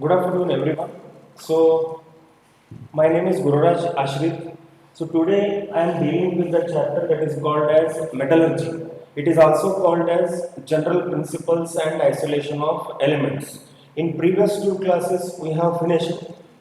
Good afternoon, everyone. So, my name is Gururaj Ashrit. So, today I am dealing with the chapter that is called as metallurgy. It is also called as general principles and isolation of elements. In previous two classes, we have finished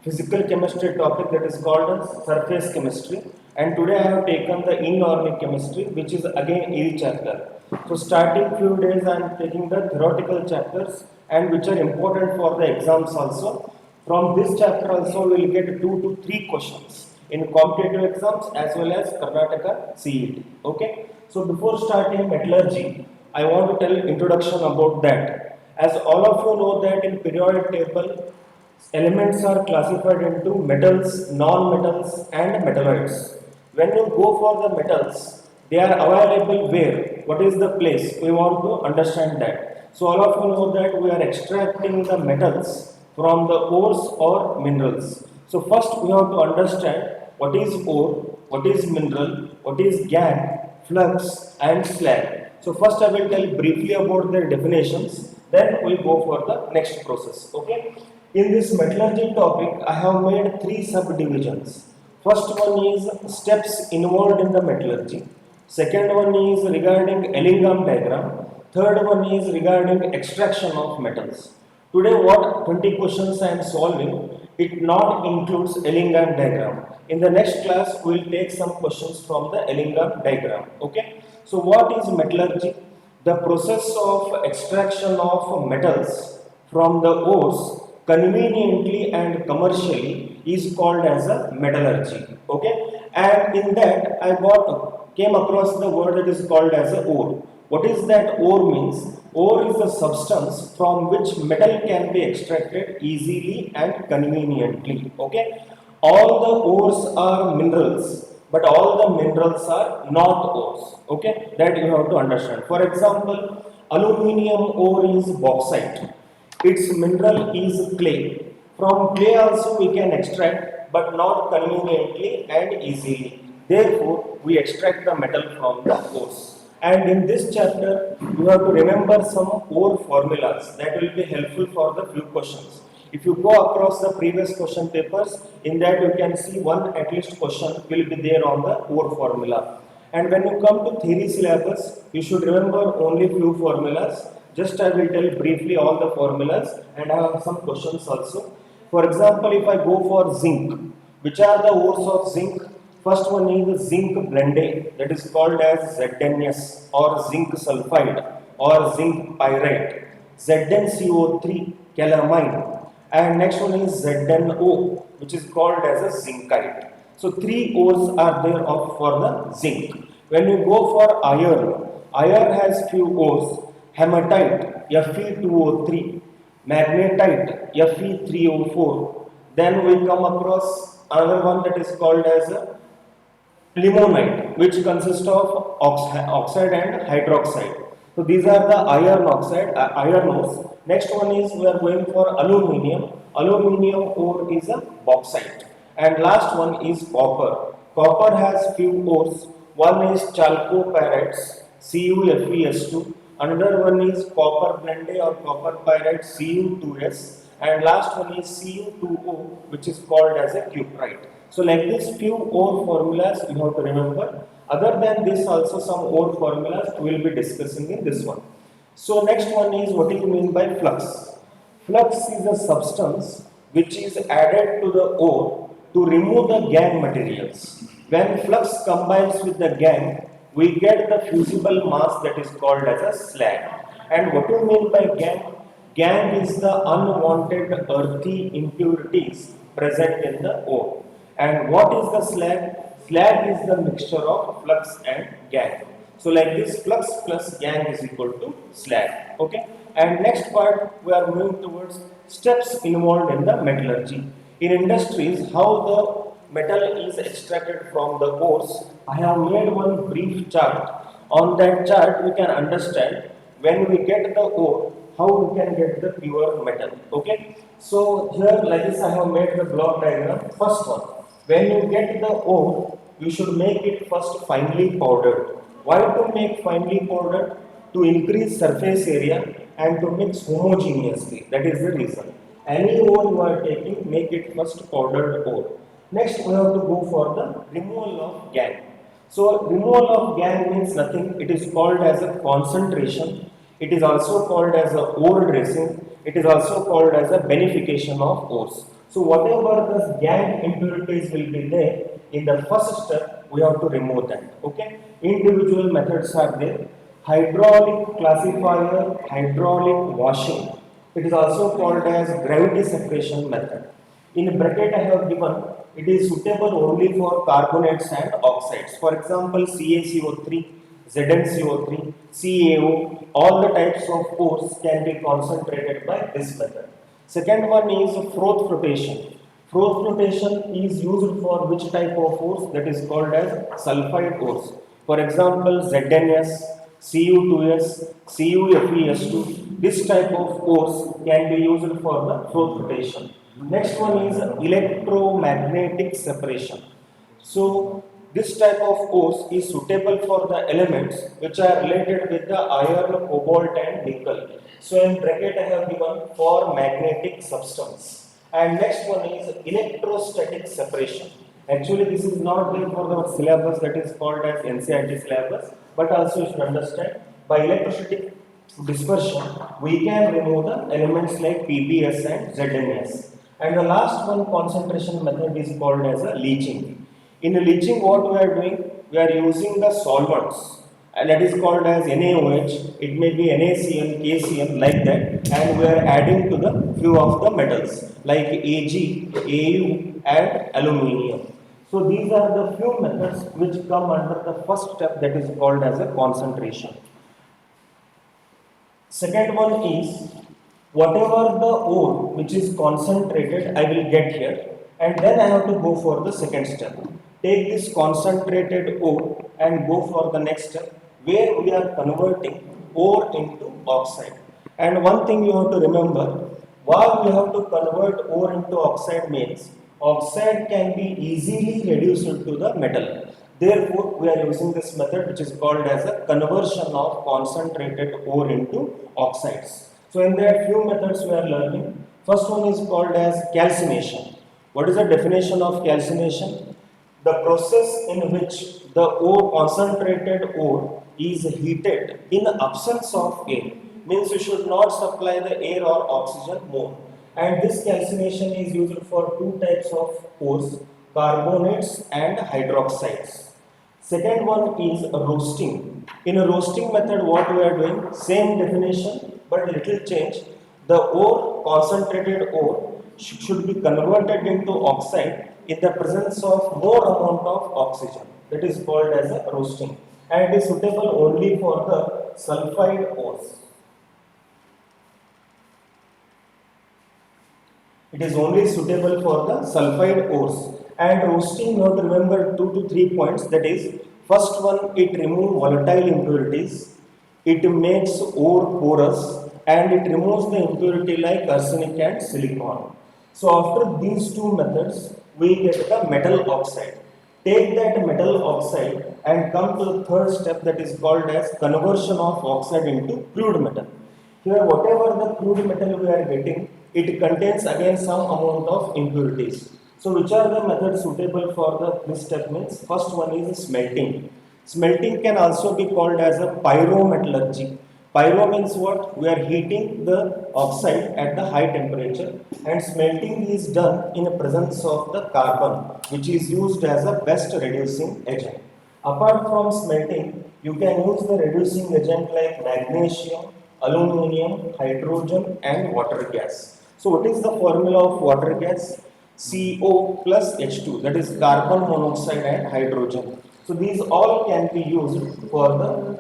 physical chemistry topic that is called as surface chemistry, and today I have taken the inorganic chemistry, which is again a chapter. So starting few days I am taking the theoretical chapters and which are important for the exams also. From this chapter also we will get 2 to 3 questions in competitive exams as well as Karnataka CET. Okay. So before starting metallurgy, I want to tell introduction about that. As all of you know that in periodic table, elements are classified into metals, non-metals and metalloids. When you go for the metals, they are available where? What is the place? We want to understand that. So all of you know that we are extracting the metals from the ores or minerals. So first we have to understand what is ore, what is mineral, what is gangue, flux and slag. So first I will tell briefly about their definitions, then we go for the next process. Okay. In this metallurgy topic, I have made 3 subdivisions. First one is steps involved in the metallurgy. Second one is regarding Ellingham diagram. Third one is regarding extraction of metals. Today what 20 questions I am solving, it not includes Ellingham diagram. In the next class, we will take some questions from the Ellingham diagram. Okay. So what is metallurgy? The process of extraction of metals from the ores conveniently and commercially is called as a metallurgy. Okay, and in that I came across the word that is called as a ore. What is that ore means? Ore is the substance from which metal can be extracted easily and conveniently. Okay, all the ores are minerals, but all the minerals are not ores. Okay, that you have to understand. For example, aluminium ore is bauxite. Its mineral is clay. From clay also we can extract, but not conveniently and easily. Therefore, we extract the metal from the ores. And in this chapter, you have to remember some ore formulas that will be helpful for the few questions. If you go across the previous question papers, in that you can see one at least question will be there on the ore formula. And when you come to theory syllabus, you should remember only few formulas. Just I will tell briefly all the formulas and I have some questions also. For example, if I go for zinc, which are the ores of zinc? First one is zinc blende, that is called as ZnS or zinc sulfide or zinc pyrite, ZnCO3 calamine, and next one is ZnO, which is called as a zincite. So 3 ores are there for the zinc. When you go for iron, iron has few ores: hematite Fe2O3, magnetite Fe3O4. Then we come across another one that is called as limonite, which consists of oxide and hydroxide. So these are the iron ores. Next one is we are going for aluminium. Aluminium ore is a bauxite. And last one is copper. Copper has few ores. One is chalcopyrites, CuFeS2. Another one is copper blende or copper pyrite, Cu2S. And last one is Cu2O, which is called as a cuprite. So like this few ore formulas you have to remember. Other than this also some ore formulas we will be discussing in this one. So next one is what do you mean by flux? Flux is a substance which is added to the ore to remove the gangue materials. When flux combines with the gangue, we get the fusible mass that is called as a slag. And what do you mean by gangue? Gangue is the unwanted earthy impurities present in the ore. And what is the slag? Slag is the mixture of flux and gangue. So like this, flux plus gangue is equal to slag. Okay. And next part we are moving towards steps involved in the metallurgy. In industries, how the metal is extracted from the ores. I have made one brief chart. On that chart, we can understand when we get the ore, how we can get the pure metal. Okay. So here, like this, I have made the block diagram. First one, when you get the ore, you should make it first finely powdered. Why to make finely powdered? To increase surface area and to mix homogeneously. That is the reason. Any ore you are taking, make it first powdered ore. Next, we have to go for the removal of gangue. So, removal of gangue means nothing. It is called as a concentration. It is also called as a ore dressing. It is also called as a beneficiation of ores. So, whatever the gangue impurities will be there in the first step, we have to remove that. Okay. Individual methods are there. Hydraulic classifier, hydraulic washing. It is also called as gravity separation method. In bracket I have given, it is suitable only for carbonates and oxides. For example, CaCO3, ZnCO3, CaO, all the types of ores can be concentrated by this method. Second one is froth flotation. Froth flotation is used for which type of ores? That is called as sulfide ores. For example, ZnS, Cu2s, CuFeS2. This type of ores can be used for the froth flotation. Next one is electromagnetic separation. So this type of ores is suitable for the elements which are related with the iron, cobalt and nickel. So in bracket I have given for magnetic substance. And next one is electrostatic separation. Actually this is not there for the syllabus, that is called as NCERT syllabus, but also you should understand by electrostatic dispersion we can remove the elements like PbS and ZnS. And the last one concentration method is called as a leaching. In leaching, what we are doing? We are using the solvents, and that is called as NaOH. It may be NaCl, KCl, like that, and we are adding to the few of the metals like Ag, Au, and aluminium. So these are the few methods which come under the first step, that is called as a concentration. Second one is whatever the ore which is concentrated, I will get here, and then I have to go for the second step. Take this concentrated ore and go for the next step where we are converting ore into oxide. And one thing you have to remember, why we have to convert ore into oxide means oxide can be easily reduced to the metal. Therefore, we are using this method which is called as a conversion of concentrated ore into oxides. So, in there few methods we are learning. First one is called as calcination. What is the definition of calcination? The process in which the ore, concentrated ore, is heated in the absence of air. Means you should not supply the air or oxygen more. And this calcination is used for two types of ores, carbonates and hydroxides. Second one is roasting. In a roasting method, what we are doing, same definition but little change. The ore, concentrated ore, should be converted into oxide in the presence of more amount of oxygen. That is called as a roasting, and it is suitable only for the sulfide ores. It is only suitable for the sulfide ores. And roasting, you have to remember 2 to 3 points. That is, first one, it removes volatile impurities, it makes ore porous, and it removes the impurity like arsenic and silicon. So after these two methods, we get the metal oxide. Take that metal oxide and come to the third step, that is called as conversion of oxide into crude metal. Here, whatever the crude metal we are getting, it contains again some amount of impurities. So, which are the methods suitable for this step means? First one is smelting. Smelting can also be called as a pyrometallurgy. Pyro means what? We are heating the oxide at the high temperature, and smelting is done in the presence of the carbon, which is used as a best reducing agent. Apart from smelting, you can use the reducing agent like magnesium, aluminium, hydrogen and water gas. So what is the formula of water gas? CO plus H2, that is carbon monoxide and hydrogen. So these all can be used for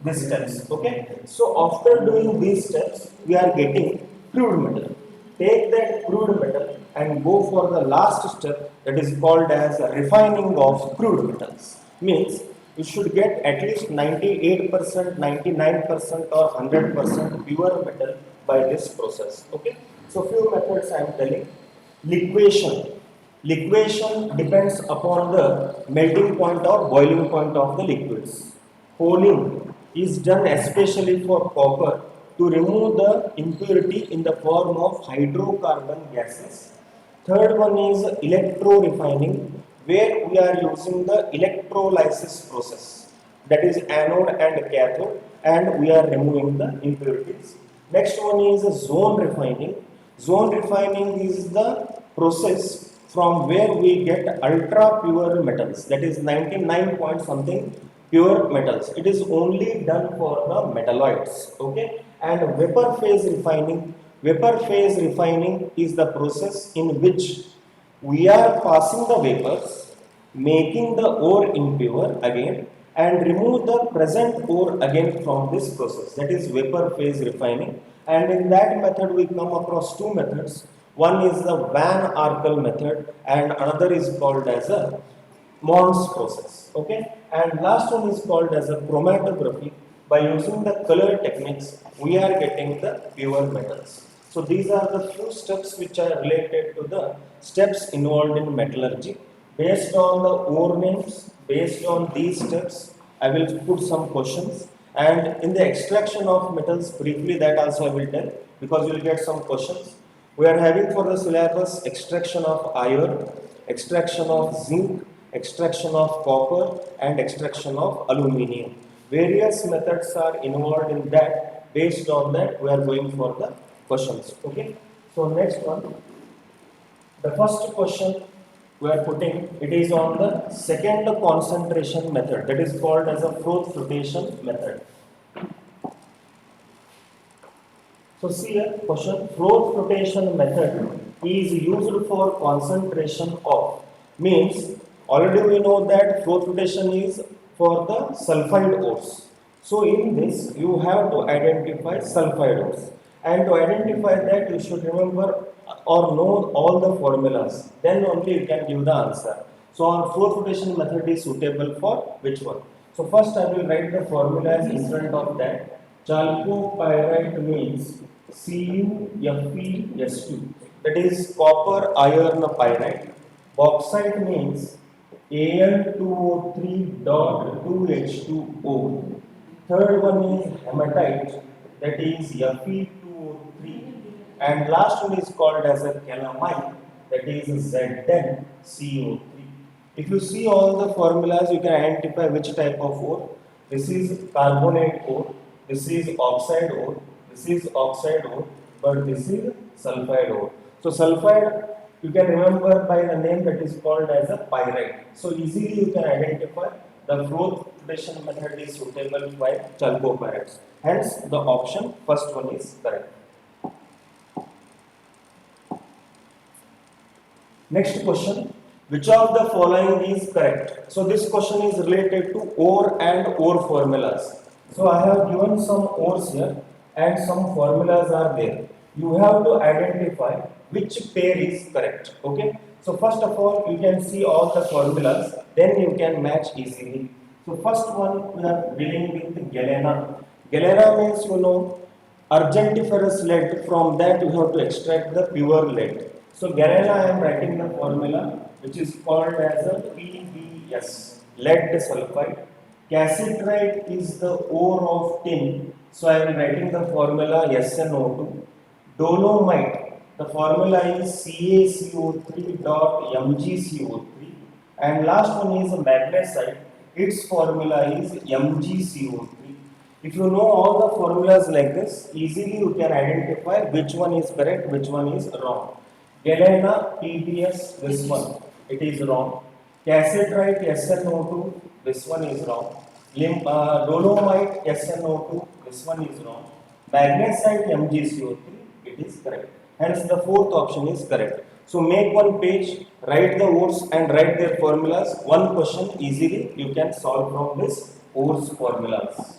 these steps. Okay. So after doing these steps, we are getting crude metal. Take that crude metal and go for the last step, that is called as refining of crude metals. Means you should get at least 98%, 99% or 100% pure metal by this process. Okay. So few methods I am telling. Liquation. Liquation depends upon the melting point or boiling point of the liquids. Honing is done especially for copper, to remove the impurity in the form of hydrocarbon gases. Third one is electro refining, where we are using the electrolysis process, that is anode and cathode, and we are removing the impurities. Next one is zone refining. Zone refining is the process from where we get ultra pure metals, that is 99 point something pure metals. It is only done for the metalloids. Okay, and vapor phase refining is the process in which we are passing the vapors, making the ore impure again, and remove the present ore again from this process. That is vapor phase refining. And in that method, we come across two methods. One is the Van Arkel method, and another is called as a Mons process. Okay, and last one is called as a chromatography. By using the color techniques, we are getting the pure metals. So these are the few steps which are related to the steps involved in metallurgy. Based on the ore names, based on these steps, I will put some questions. And in the extraction of metals, briefly that also I will tell, because you will get some questions. We are having for the syllabus extraction of iron, extraction of zinc, extraction of copper, and extraction of aluminium. Various methods are involved in that. Based on that, we are going for the questions. Okay. So next one, the first question we are putting, it is on the second concentration method, that is called as a Froth flotation method. So see here, question, Froth flotation method is used for concentration of, means already we know that Froth flotation is for the sulfide ores. So in this you have to identify sulfide ores, and to identify that you should remember or know all the formulas, then only you can give the answer. So our Froth flotation method is suitable for which one? So first I will write the formulas in front of that. Chalcopyrite means CuFeS2, that is copper iron pyrite. Bauxite means Al2O3.2H2O. Third one is hematite, that is Fe2O3. And last one is called as a calamine, that is Z10CO3. If you see all the formulas, you can identify which type of ore. This is carbonate ore, this is oxide ore, this is oxide ore, but this is sulfide ore. So sulfide you can remember by the name that is called as a pyrite. So easily you can identify the Froth flotation method is suitable by chalcopyrites. Hence the option first one is correct. Next question, which of the following is correct? So this question is related to ore and ore formulas. So I have given some ores here and some formulas are there. You have to identify which pair is correct. Okay. So first of all, you can see all the formulas, then you can match easily. So first one we are dealing with galena. Galena means argentiferous lead. From that you have to extract the pure lead. So galena I am writing the formula which is called as a PbS, lead sulfide. Cassiterite is the ore of tin. So I am writing the formula SnO2. Dolomite, the formula is CaCO3.MgCO3. And last one is magnesite. Its formula is MgCO3. If you know all the formulas like this, easily you can identify which one is correct, which one is wrong. Galena, PbS, this one, it is wrong. Cassiterite, SnO2, this one is wrong. Dolomite, SnO2, this one is wrong. Magnesite, MgCO3, it is correct. Hence the fourth option is correct. So make one page, write the ores and write their formulas. One question easily you can solve from this ores formulas.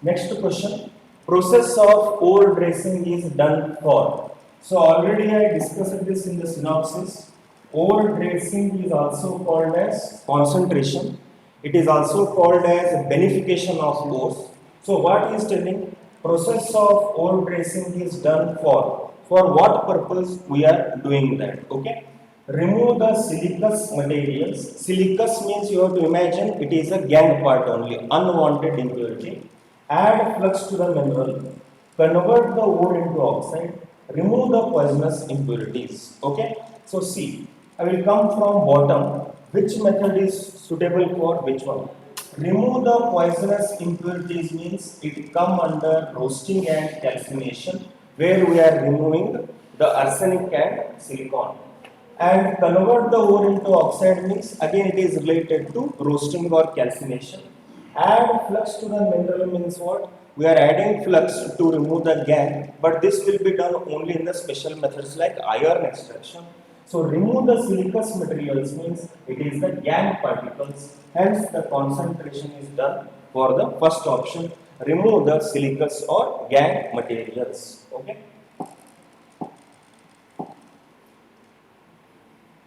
Next question, process of ore dressing is done for. So already I discussed this in the synopsis. Ore dressing is also called as concentration. It is also called as beneficiation of ores. So what is telling? Process of ore dressing is done for. For what purpose we are doing that? Okay. Remove the silicous materials. Silicous means you have to imagine it is a gang part only, unwanted impurity. add flux to the mineral, convert the ore into oxide, remove the poisonous impurities. Okay, so see, I will come from bottom. Which method is suitable for which one? Remove the poisonous impurities means it come under roasting and calcination, where we are removing the arsenic and silicon. And convert the ore into oxide means again it is related to roasting or calcination. Add flux to the mineral means what? We are adding flux to remove the gangue, but this will be done only in the special methods like iron extraction. So remove the silicous materials means it is the gangue particles, hence the concentration is done for the first option. Remove the silicous or gangue materials. Okay.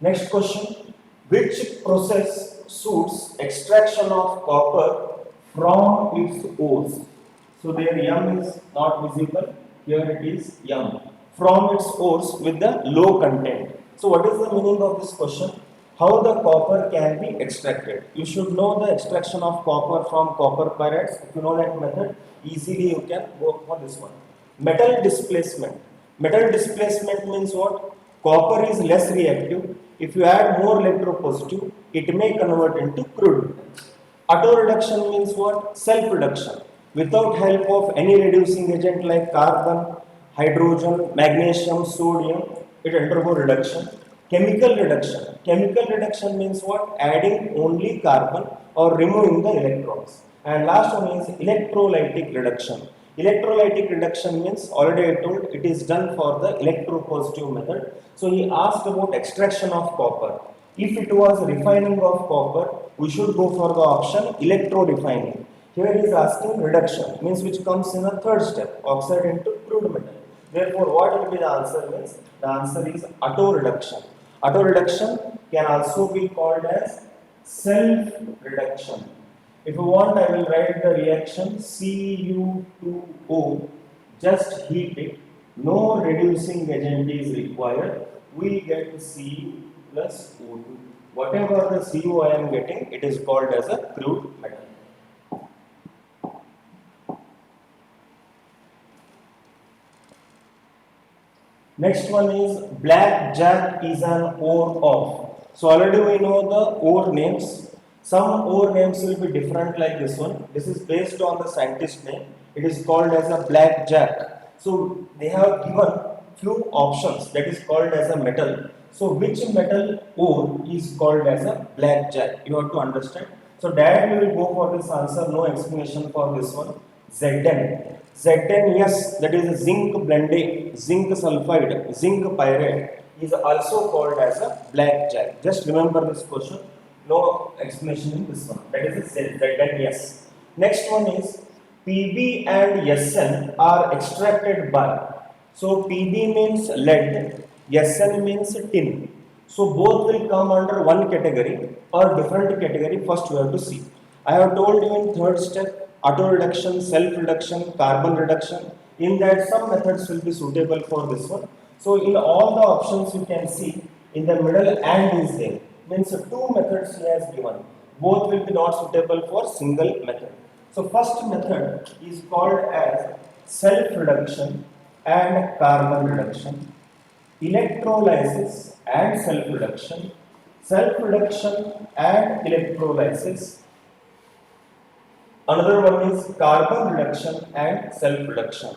Next question, which process suits extraction of copper from its ores? So there M is not visible, here it is M. From its ores with the low content. So what is the meaning of this question? How the copper can be extracted? You should know the extraction of copper from copper pyrites. If you know that method, easily you can go for this one. Metal displacement. Metal displacement means what? Copper is less reactive. If you add more electropositive, it may convert into crude. Auto reduction means what? Self reduction. Without help of any reducing agent like carbon, hydrogen, magnesium, sodium, it undergo reduction. Chemical reduction. Chemical reduction means what? Adding only carbon or removing the electrons. And last one is electrolytic reduction. Electrolytic reduction means, already I told, it is done for the electropositive method. So he asked about extraction of copper. If it was refining of copper, we should go for the option electro refining. Here he is asking reduction, means which comes in the third step, oxide into crude metal. Therefore, what will be the answer means? The answer is auto reduction. Auto reduction can also be called as self reduction. If you want, I will write the reaction Cu2O, just heat it, no reducing agent is required, we get Cu plus O2. Whatever the Cu I am getting, it is called as a crude metal. Next one is blackjack is an ore of. So already we know the ore names. Some ore names will be different like this one. This is based on the scientist name. It is called as a blackjack. So they have given few options that is called as a metal. So which metal ore is called as a blackjack? You have to understand. So directly we will go for this answer. No explanation for this one. Zn. Zn, yes, that is zinc blende, zinc sulfide, zinc pyrite is also called as a blackjack. Just remember this question. No explanation in this one. That is Zn, yes. Next one is Pb and Sn are extracted by. So Pb means lead, Sn means tin. So both will come under one category or different category. First we have to see. I have told you in third step, auto reduction, self reduction, carbon reduction. In that some methods will be suitable for this one. So in all the options you can see in the middle and is there. Means two methods he has given. Both will be not suitable for single method. So first method is called as self reduction and carbon reduction, electrolysis and self reduction and electrolysis. Another one is carbon reduction and self reduction.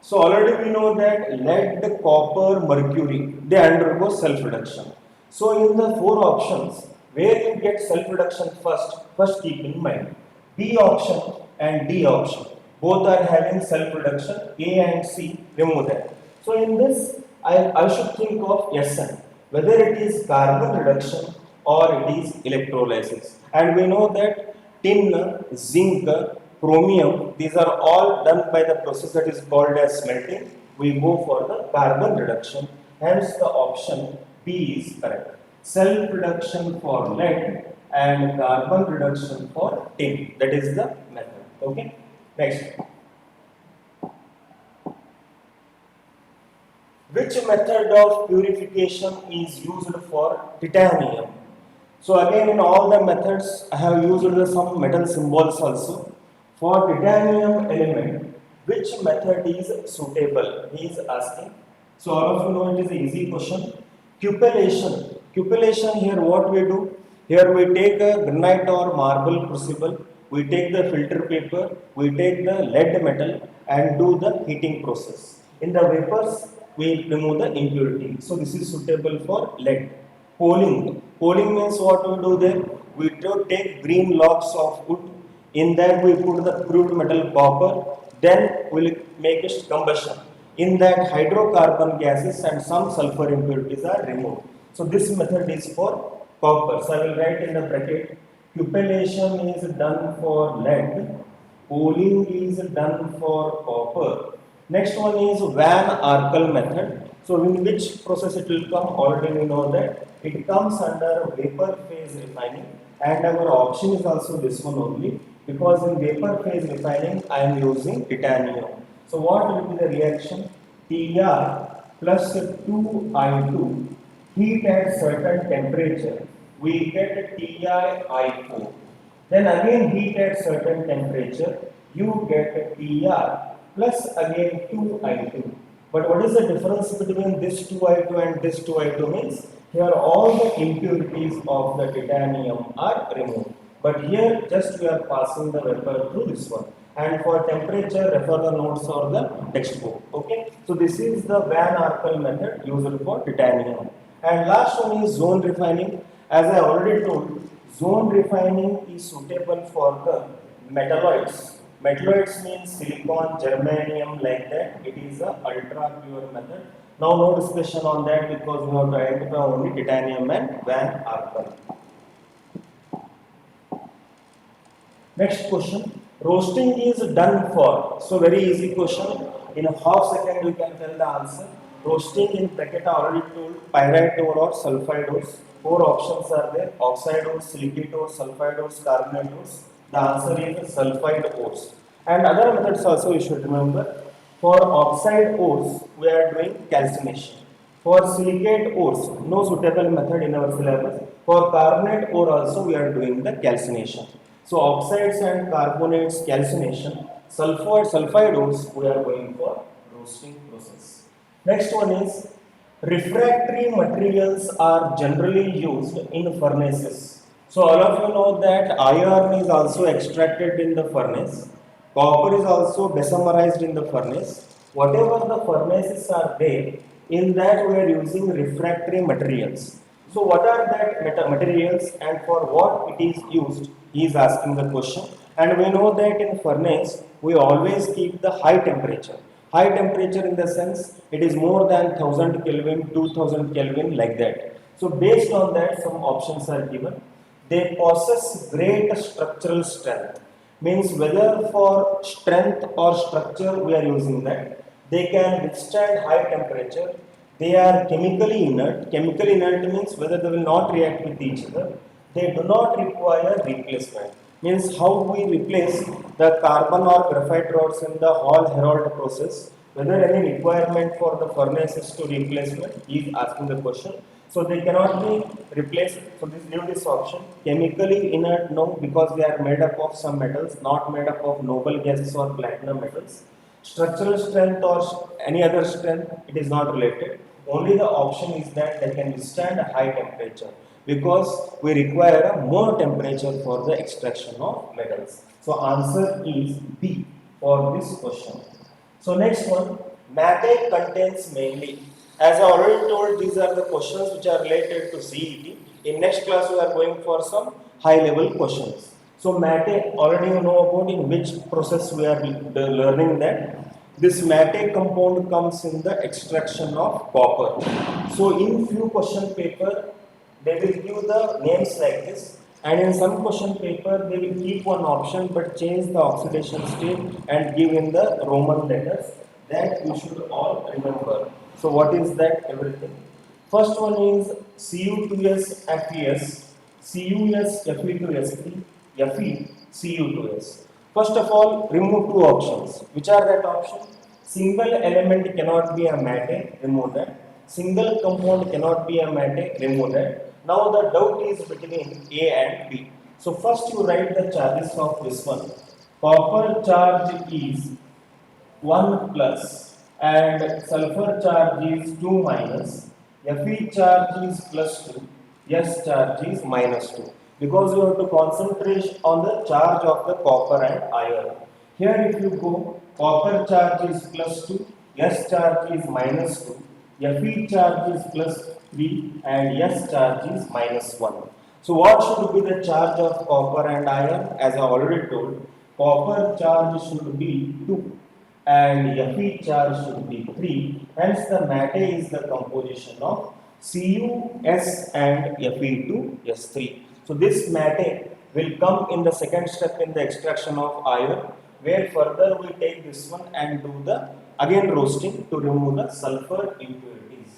So already we know that lead, copper, mercury, they undergo self reduction. So in the four options, where you get self reduction first keep in mind B option and D option. Both are having self reduction. A and C, remove that. So in this, I should think of Sn, whether it is carbon reduction or it is electrolysis. And we know that tin, zinc, chromium, these are all done by the process that is called as smelting. We go for the carbon reduction. Hence the option B is correct. Self reduction for lead and carbon reduction for tin. That is the method. Okay. Next. Which method of purification is used for titanium? So again in all the methods I have used some metal symbols also. For titanium element, which method is suitable? He is asking. So all of you know it is an easy question. Cupellation. Cupellation, here what we do? Here we take a granite or marble crucible, we take the filter paper, we take the lead metal and do the heating process. In the vapors, we remove the impurity. So this is suitable for lead. Poling. Poling means what we do there? We do take green logs of wood. In that we put the crude metal copper. Then we'll make a combustion. In that hydrocarbon gases and some sulfur impurities are removed. So this method is for copper. So I will write in the bracket. Cupellation is done for lead. Poling is done for copper. Next one is Van Arkel method. So in which process it will come? Already we know that it comes under vapor phase refining, and our option is also this one only, because in vapor phase refining I am using titanium. So what will be the reaction? Tr plus 2I2 heat at certain temperature, we get TiI4. Then again heat at certain temperature, you get Tr plus again 2I2. But what is the difference between this 2I2 and this 2I2 means? Here all the impurities of the titanium are removed. But here just we are passing the vapor through this one. And for temperature, refer the notes or the textbook. Okay. So this is the Van Arkel method used for titanium. And last one is zone refining. As I already told, zone refining is suitable for the metalloids. Metalloids means silicon, germanium, like that. It is a ultra pure method. Now no discussion on that because we have to identify only titanium and Van Arkel. Next question. Roasting is done for. So very easy question. In a half second you can tell the answer. Roasting in bracket I already told, pyrite ore or sulfide ores. Four options are there: oxide ores, silicate ores, sulfide ores, carbonate ores. The answer is sulfide ores. And other methods also you should remember. For oxide ores, we are doing calcination. For silicate ores, no suitable method in our syllabus. For carbonate ore also we are doing the calcination. So oxides and carbonates calcination, sulfide ores we are going for roasting process. Next one is refractory materials are generally used in furnaces. So all of you know that iron is also extracted in the furnace. Copper is also desomerized in the furnace. Whatever the furnaces are there, in that we are using refractory materials. So what are that materials and for what it is used? He is asking the question. And we know that in furnace, we always keep the high temperature. High temperature in the sense, it is more than 1000 Kelvin, 2000 Kelvin, like that. So based on that, some options are given. They possess great structural strength. Means whether for strength or structure we are using that. They can withstand high temperature. They are chemically inert. Chemically inert means whether they will not react with each other. They do not require replacement. Means how we replace the carbon or graphite rods in the Hall Herold process. Whether any requirement for the furnaces to replacement, he is asking the question. So they cannot be replaced. So this leave this option. Chemically inert, no, because they are made up of some metals, not made up of noble gases or platinum metals. Structural strength or any other strength, it is not related. Only the option is that they can withstand a high temperature because we require a more temperature for the extraction of metals. So answer is B for this question. So next one, matte contains mainly. As I already told, these are the questions which are related to CET. In next class, we are going for some high level questions. So matte, already you know about in which process we are learning that. This matte compound comes in the extraction of copper. So in few question paper, they will give the names like this. And in some question paper, they will keep one option but change the oxidation state and give in the Roman letters. That you should all remember. So what is that? Everything. First one is Cu2s FeS, Cus Fe2s3, Fe Cu2s. First of all, remove two options. Which are that option? Single element cannot be a matte, remove that. Single compound cannot be a matte, remove that. Now the doubt is between A and B. So first you write the charges of this one. copper charge is 1 plus and sulfur charge is 2 minus, Fe charge is plus 2, S charge is minus 2. Because you have to concentrate on the charge of the copper and iron. Here if you go, copper charge is plus 2, S charge is minus 2, Fe charge is plus 3 and S charge is minus 1. So what should be the charge of copper and iron? As I already told, copper charge should be 2 and Fe charge should be 3. Hence the matte is the composition of CuS and Fe2S3. So this matte will come in the second step in the extraction of iron, where further we take this one and do the again roasting to remove the sulfur impurities.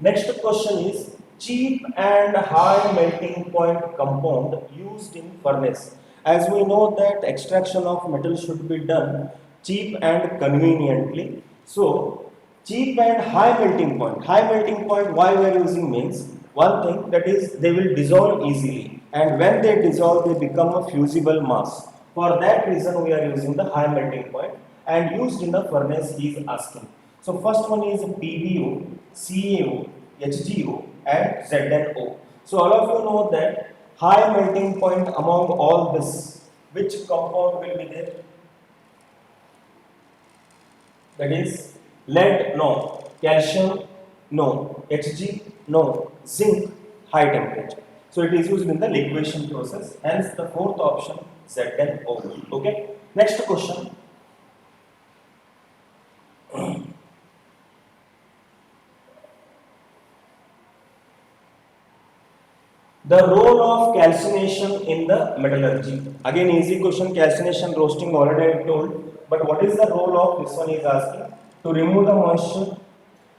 Next question is cheap and high melting point compound used in furnace. As we know that extraction of metal should be done cheap and conveniently. So cheap and high melting point. High melting point why we are using means one thing, that is they will dissolve easily, and when they dissolve they become a fusible mass. For that reason we are using the high melting point and used in the furnace he is asking. So first one is PbO, CaO, HgO and ZnO. So all of you know that high melting point among all this, which compound will be there? That is lead, no, calcium, no, Hg, no, zinc, high temperature. So it is used in the liquefaction process, hence the fourth option ZnO. Okay, next question. The role of calcination in the metallurgy. Again, easy question. Calcination roasting already I told. But what is the role of this one is asking? To remove the moisture.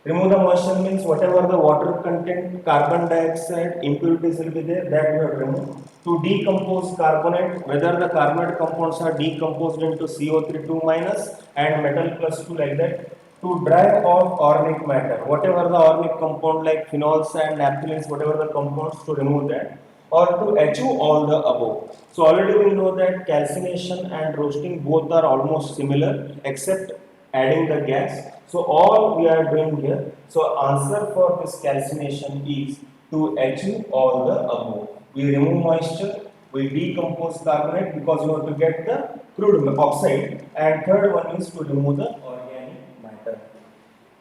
Remove the moisture means whatever the water content, carbon dioxide, impurities will be there, that we have to remove. To decompose carbonate, whether the carbonate compounds are decomposed into CO3 2 minus and metal plus 2 like that. To dry off organic matter, whatever the organic compound like phenols and naphthalenes, whatever the compounds, to remove that, or to achieve all the above. So already we know that calcination and roasting both are almost similar except adding the gas. So all we are doing here, so answer for this calcination is to achieve all the above. We remove moisture, we decompose carbonate because we want to get the crude oxide, and third one is to remove the organic matter.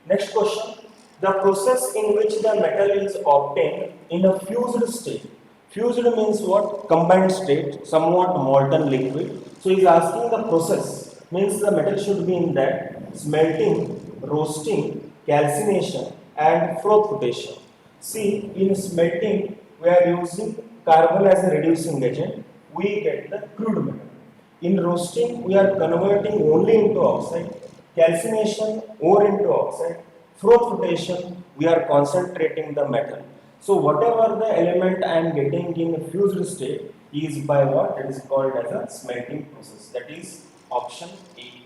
Next question. The process in which the metal is obtained in a fused state. Fused means what? Combined state, somewhat molten liquid. So he is asking the process, means the metal should be in that smelting, roasting, calcination and flotation. See, in smelting we are using carbon as a reducing agent, we get the crude metal. In roasting, we are converting only into oxide. Calcination, ore into oxide. Flotation, we are concentrating the metal. So whatever the element I am getting in a fused state is by what? It is called as a smelting process. That is option A.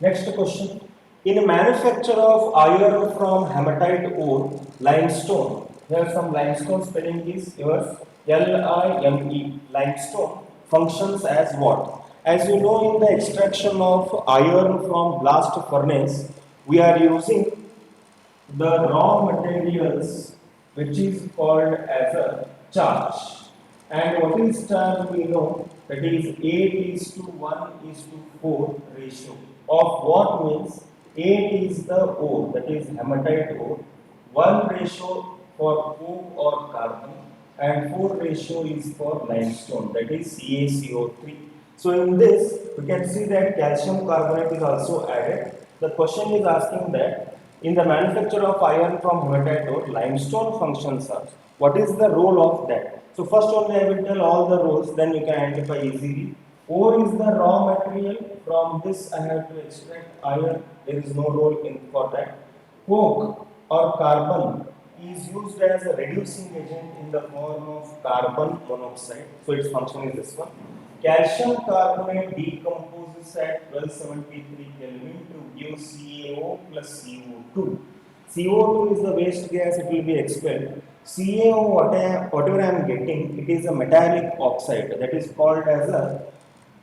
Next question. In manufacture of iron from hematite ore, limestone, here some limestone spelling is yours, Lime, limestone functions as what? As you know, in the extraction of iron from blast furnace, we are using the raw materials which is called as a charge. And what is charge we know, that is 8 is to 1 is to 4 ratio of what means 8 is the ore, that is hematite ore, 1 ratio for coke or carbon and 4 ratio is for limestone, that is CaCO3. So in this we can see that calcium carbonate is also added. The question is asking that in the manufacture of iron from hematite ore, limestone functions are. What is the role of that? So first only I will tell all the roles, then you can identify easily. Ore is the raw material. From this I have to extract iron. There is no role in for that. Coke or carbon is used as a reducing agent in the form of carbon monoxide. So its function is this one. Calcium carbonate decomposes at 1273 Kelvin to give CaO plus CO2. CO2 is the waste gas, it will be expelled. CaO, whatever I am getting, it is a metallic oxide that is called as a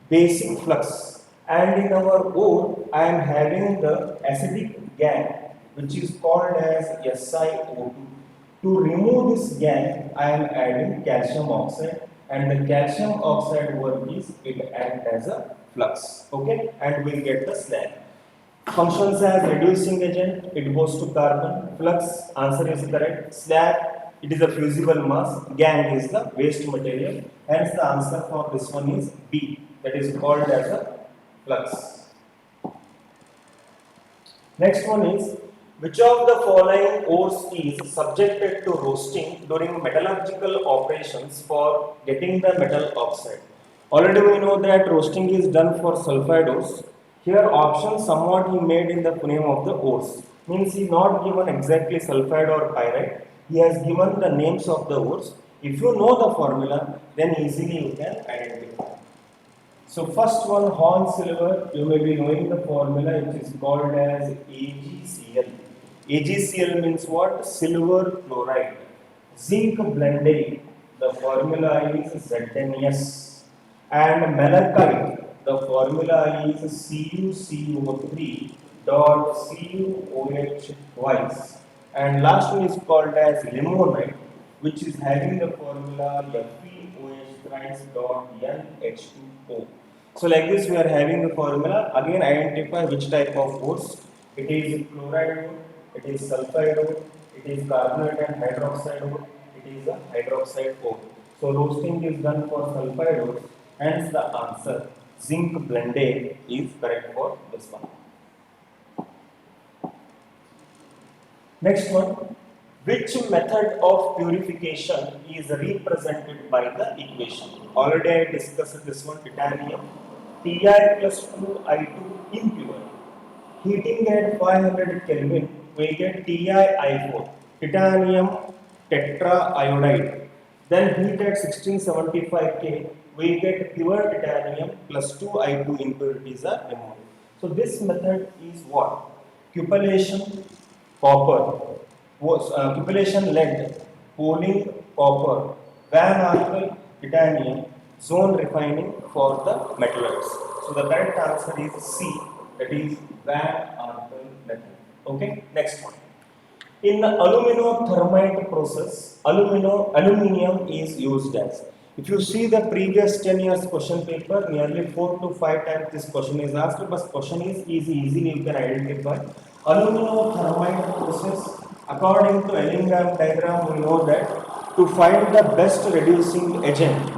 basic flux. And in our ore, I am having the acidic gang, which is called as SiO2. To remove this gang, I am adding calcium oxide, and the calcium oxide work is it acts as a flux, okay, and we get the slag. Functions as reducing agent, it goes to carbon. Flux, answer is correct. Slag, it is a fusible mass. Gang is the waste material. Hence the answer for this one is B, that is called as a flux. Next one is, which of the following ores is subjected to roasting during metallurgical operations for getting the metal oxide? Already we know that roasting is done for sulfide ores. Here option somewhat he made in the name of the ores. Means he not given exactly sulfide or pyrite. He has given the names of the ores. If you know the formula, then easily you can identify. So first one, horn silver, you may be knowing the formula, which is called as AgCl. AgCl means what? Silver chloride. Zinc blendate, the formula is ZnS. And malachite, the formula is CuCO3 dot CuOH twice. And last one is called as limonite, which is having the formula FeOH thrice dot NH2O. So like this we are having the formula. Again identify which type of ores. It is chloride ore, it is sulfide ore, it is carbonate and hydroxide ore, it is a hydroxide ore. So roasting is done for sulfide ores, hence the answer zinc blendate is correct for this one. Next one, which method of purification is represented by the equation? Already I discussed this one, titanium, Ti plus 2I2 impure. Heating at 500 Kelvin, we get TiI4, titanium tetraiodide. Then heat at 1675 K, we get pure titanium plus 2I2 impurities are removed. So this method is what? Cupellation, copper, cupellation lead, pooling copper, Van Arkel titanium, zone refining for the metals. So the correct answer is C, that is Van Arkel method. Okay, next one. In the aluminothermite process, aluminium is used as. If you see the previous 10 years question paper, nearly 4 to 5 times this question is asked, but question is easily you can identify. Aluminothermite process, according to Ellingham diagram, we know that to find the best reducing agent,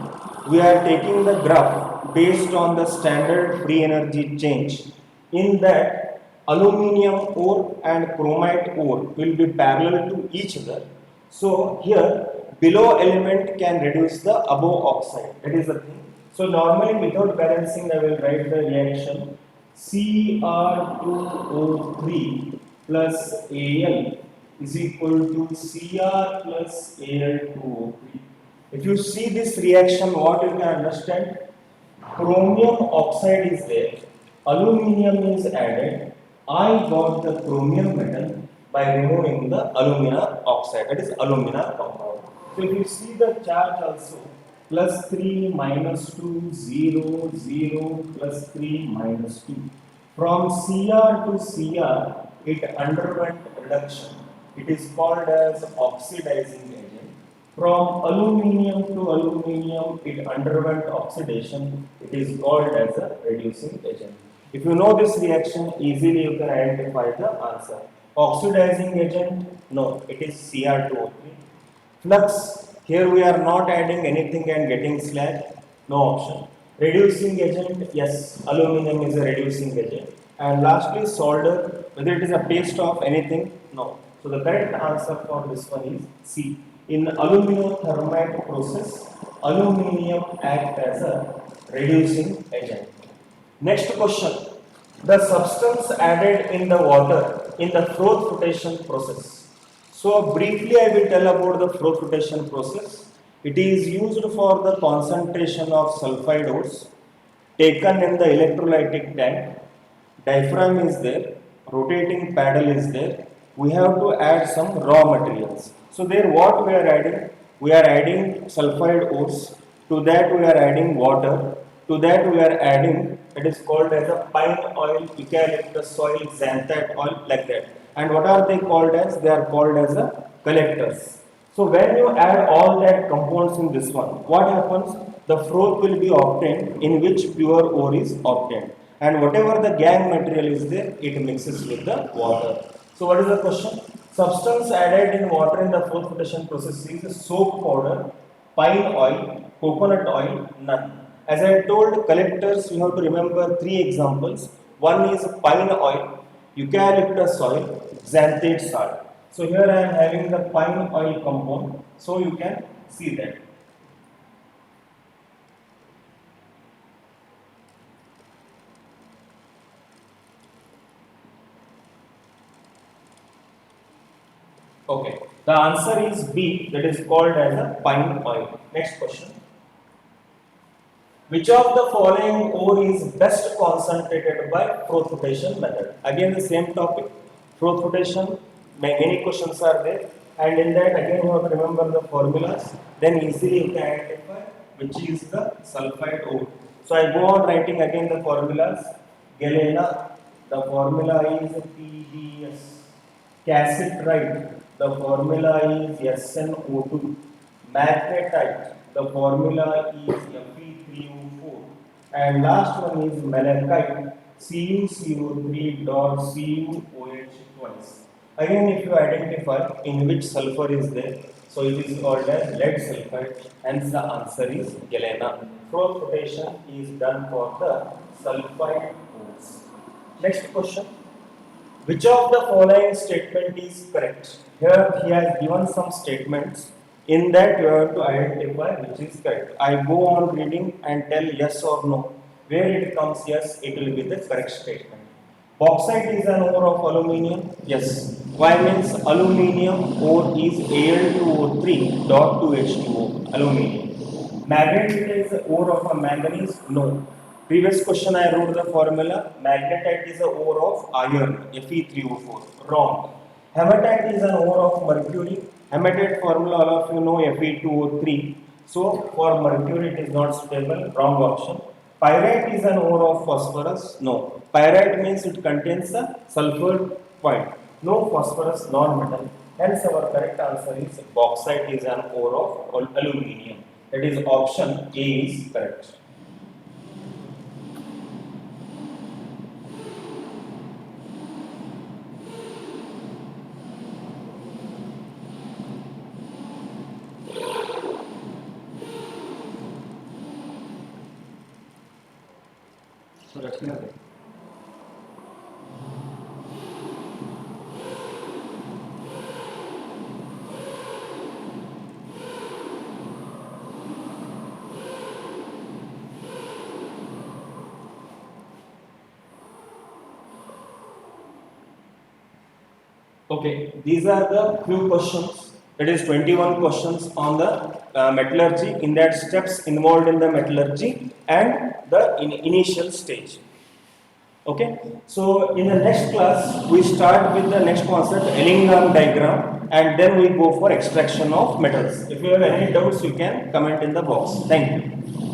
we are taking the graph based on the standard free energy change. In that, aluminium ore and chromite ore will be parallel to each other. So here, below element can reduce the above oxide. That is the thing. So normally without balancing, I will write the reaction Cr2O3 plus Al is equal to Cr plus Al2O3. If you see this reaction, what you can understand? Chromium oxide is there, aluminium is added. I got the chromium metal by removing the alumina oxide, that is alumina compound. So if you see the charge also, plus 3, minus 2, 0, 0, plus 3, minus 2. From Cr to Cr, it underwent reduction. It is called as oxidizing agent. From aluminium to aluminium, it underwent oxidation. It is called as a reducing agent. If you know this reaction, easily you can identify the answer. Oxidizing agent, no, it is Cr2O3. Flux, here we are not adding anything and getting slag, no option. Reducing agent, yes, aluminum is a reducing agent. And lastly, solder, whether it is a paste of anything, no. So the correct answer for this one is C. In aluminothermite process, aluminium acts as a reducing agent. Next question. The substance added in the water in the froth flotation process. So briefly I will tell about the flow flotation process. It is used for the concentration of sulfide ores taken in the electrolytic tank. Diaphragm is there, rotating paddle is there. We have to add some raw materials. So there what we are adding? We are adding sulfide ores. To that we are adding water. To that we are adding, it is called as a pine oil, eucalyptus oil, xanthan oil, like that. And what are they called as? They are called as a collectors. So when you add all that compounds in this one, what happens? The froth will be obtained in which pure ore is obtained. And whatever the gangue material is there, it mixes with the water. So what is the question? Substance added in water in the froth flotation process is soap powder, pine oil, coconut oil, none. As I told collectors, you have to remember three examples. One is pine oil, eucalyptus oil, xanthate salt. So here I am having the pine oil compound. So you can see that. Okay. The answer is B, that is called as a pine oil. Next question. Which of the following ore is best concentrated by froth flotation method? Again the same topic, froth flotation, many questions are there, and in that again you have to remember the formulas, then easily you can identify which is the sulfide ore. So I go on writing again the formulas. Galena, the formula is PbS. Cassiterite, the formula is SnO2. Magnetite, the formula is Fe3O4. And last one is malachite, CuCO3 dot CuOH twice. Again, if you identify in which sulfur is there, so it is called as lead sulfide, hence the answer is galena. Froth flotation is done for the sulfide ores. Next question. Which of the following statement is correct? Here he has given some statements. In that you have to identify which is correct. I go on reading and tell yes or no. Where it comes yes, it will be the correct statement. Bauxite is an ore of aluminium. Yes. Why means aluminium ore is Al2O3 dot 2H2O. Aluminium. Magnetite is the ore of a manganese. No. Previous question I wrote the formula. Magnetite is a ore of iron. Fe3O4. Wrong. Hematite is an ore of mercury. Hematite formula all of you know Fe2O3. So for mercury it is not stable. Wrong option. Pyrite is an ore of phosphorus. No. Pyrite means it contains a sulfur point. No phosphorus, non-metal. Hence our correct answer is bauxite is an ore of aluminium. That is option A is correct. Okay, these are the few questions. It is 21 questions on the metallurgy, in that steps involved in the metallurgy and the initial stage. Okay, so in the next class we start with the next concept, Ellingham diagram, and then we go for extraction of metals. If you have any doubts, you can comment in the box. Thank you.